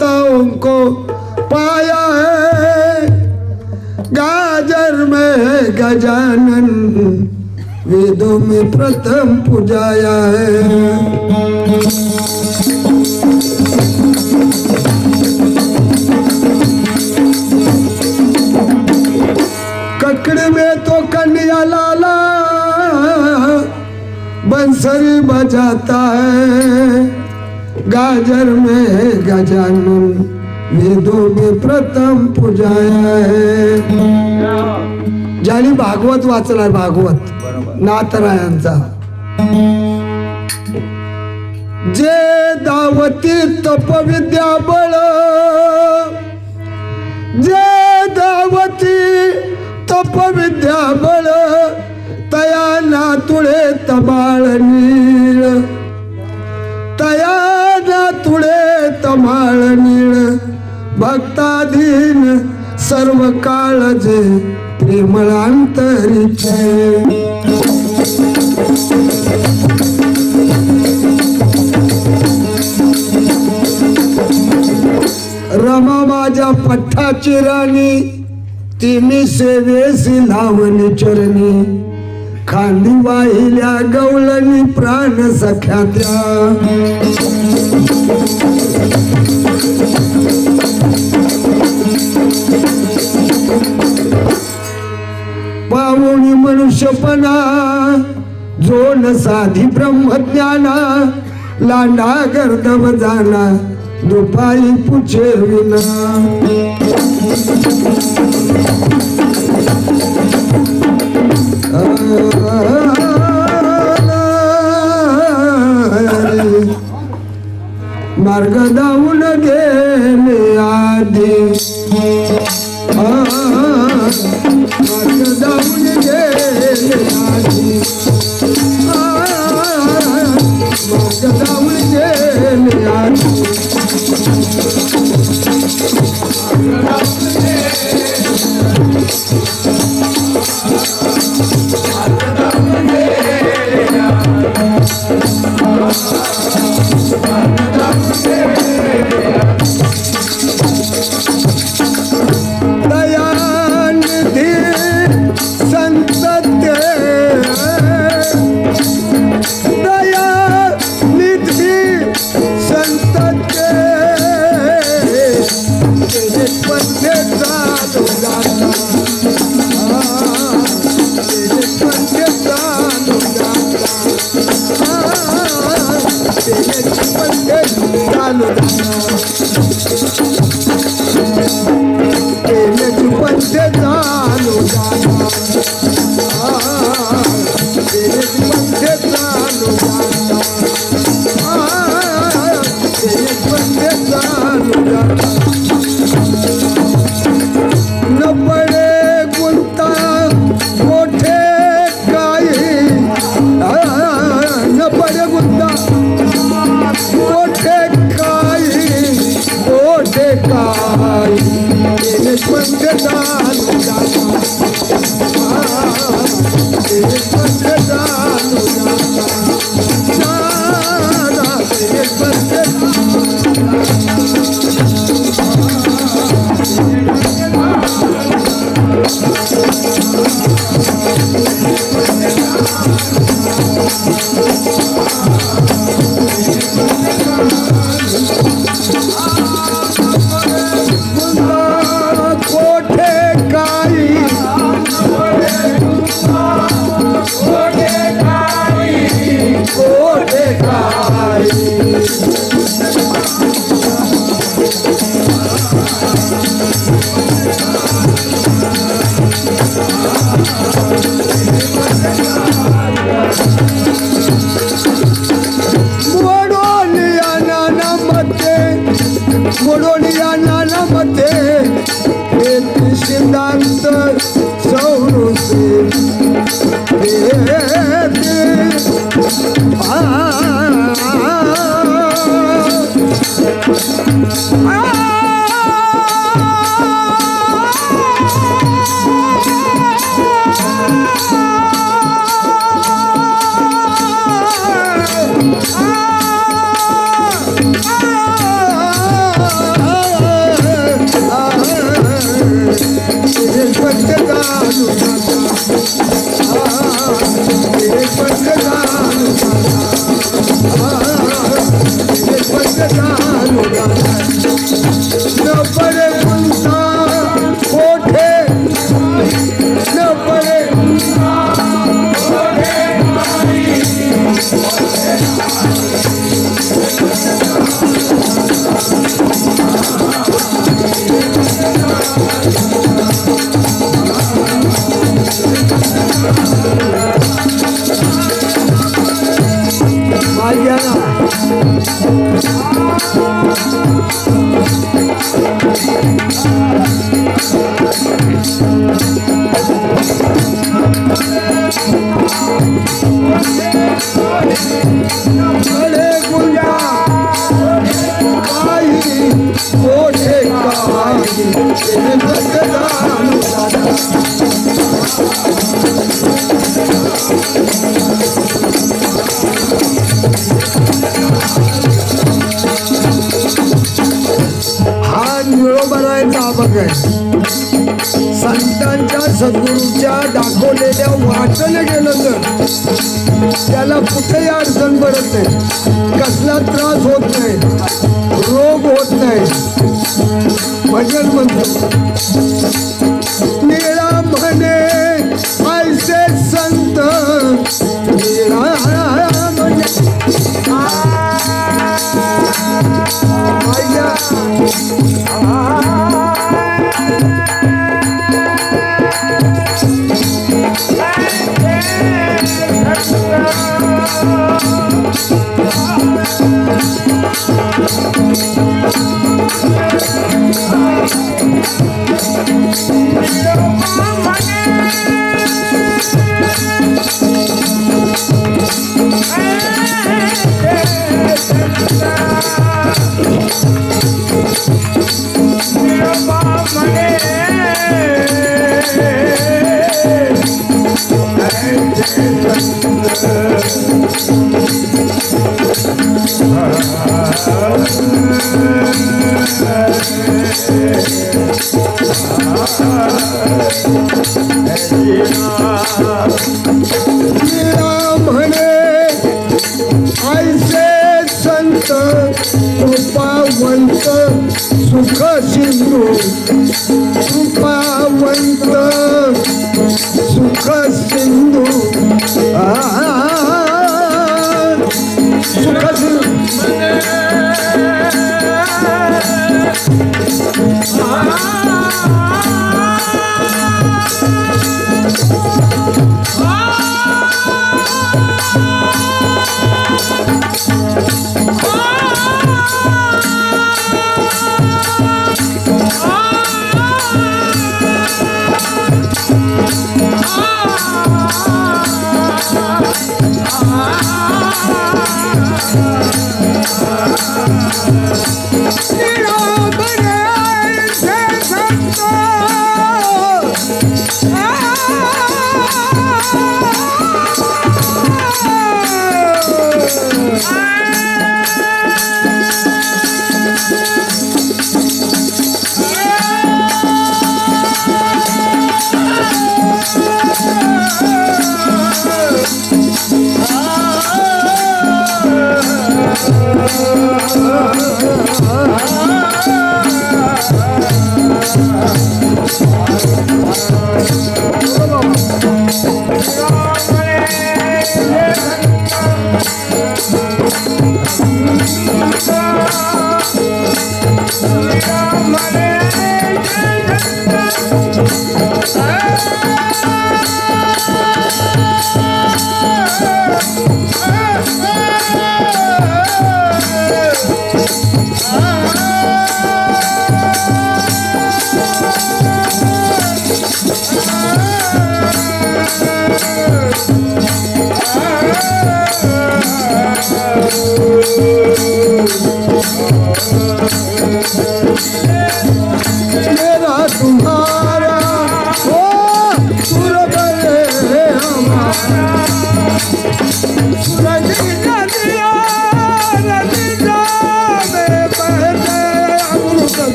देवताओं को पाया है, गाजर में है गजानन, वेदों में प्रथम पुजाया है। ककड़ी में तो कन्या लाला बंसरी बजाता है, गाजर में है गजानन, वेदों में प्रथम पुजाया है। ज्याने भागवत वाचलाय, भागवत नाथरायांचा, जे दावती तपविद्या बळ, जे दावती तपविद्या बळ, तया नातुळे तबाळ नीळ, तया नातुळे तबाळ नीळ, भक्ताधीन सर्व काळ जे प्रेमळांतरीचे। रमा माझ्या पठ्ठाची राणी, तिने सेवेसी लावणी चरणी, खांदी वाहिल्या गवळणी प्राण सख्यात्या। पावणी मनुष्यपणा, जोन साधी ब्रह्मज्ञाना, लांडा गर्दव जाना, दुपाई पुछे विना। मार्ग दावून गेले आधी, मार्ग दावून गेले आधी, मार्ग दावून गेले आधी। संतांच्या सद्गुरूच्या दाखवलेल्या वाटनं गेलं तर त्याला कुठेही अडचण पडत नाही, कसला त्रास होत नाही, रोग होत नाही. भजन म्हणतो निळा म्हणे ऐसे संत निळा म्हणे कृपावंत सुख सिंधू कृपावंत सुख सिंधू सुख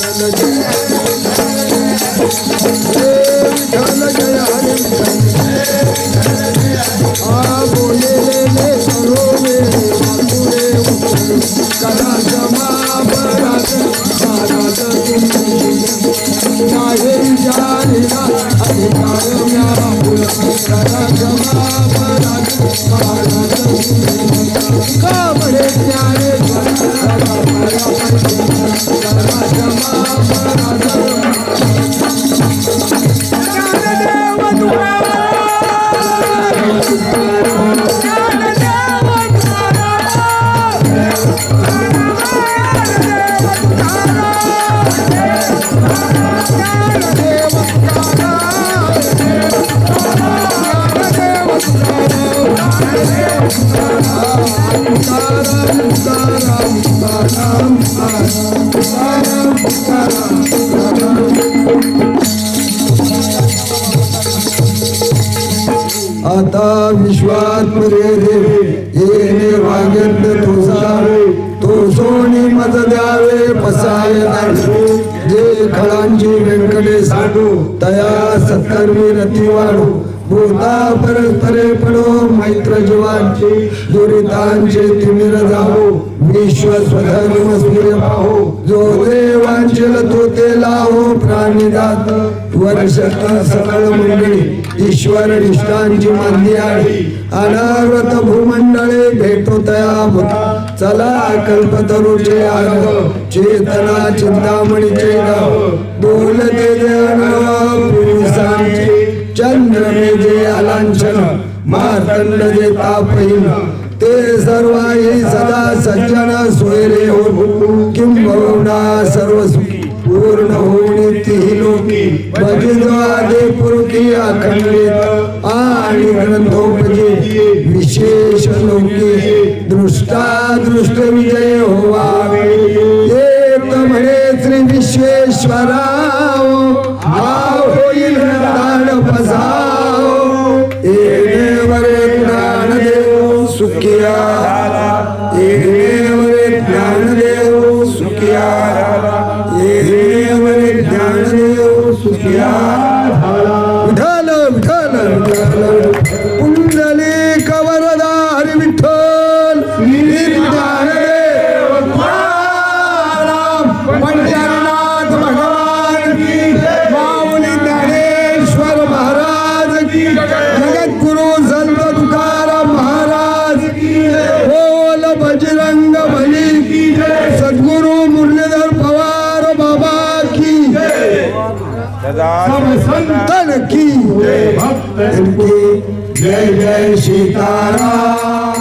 विठ्ठल जय हरी बोलेले करो मेरे वासुदेव कदा जमा बरात महाराज नाही जाणीला अधिकार म्यारा कदा जमा बरात महाराज का बडे प्यारे कदा जमा बरात आता विश्वात रे येणे वागेंद्र तुझावे तो सोनी मज द्यावे पसाय जे खळांची व्यंकटे साडू तया सत्कर्मी रती वाढू भूता परस्परे पडो मैत्र जीवांचे दुरितांचे तिमिर जावो विश्व स्वधर्म सूर्य पाहो जो देवांचे तो ते लावो प्राणीदात वर्षत सकळ मंडळी ईश्वर निष्ठांची मंदी आली अनावृत भूमंडळे भेटो तया चला कल्पतरुचे आग चेतना चिंतामणीचे गाव बोलते पुरुषांचे चंद्र जे अलांछन मार्तंड जे तापहीन ते सर्वाही सदा सज्जन सोयरे हो किंबहुना सर्व सुखी पूर्ण होणी तिही लोकी भजिद्वादे पुरुकी अखंडित आणि ग्रंथोपजी विशेष लोकी दृष्टा दृष्ट विजय होवावे एक म्हणे श्री विश्वेश्वराव होईल दान पसाव येणेवरे ज्ञानदेव सुखिया येणेवरे ज्ञानदेव सुखिया येणेवरे ज्ञानदेव सुखिया विठ्ठल विठ्ठल विठ्ठल पुंडली कवरदा हरी विठ्ठल ज्ञानदेव तुकाराम पंढरनाथ भगवान की माऊली ज्ञानेश्वर महाराज की जगद्गुरु संत तुकाराम महाराज की बोल बजरंग बली की सद्गुरु मुरलीधर पवार बाबा की सब संतन की भक्तन की जय जय सीताराम।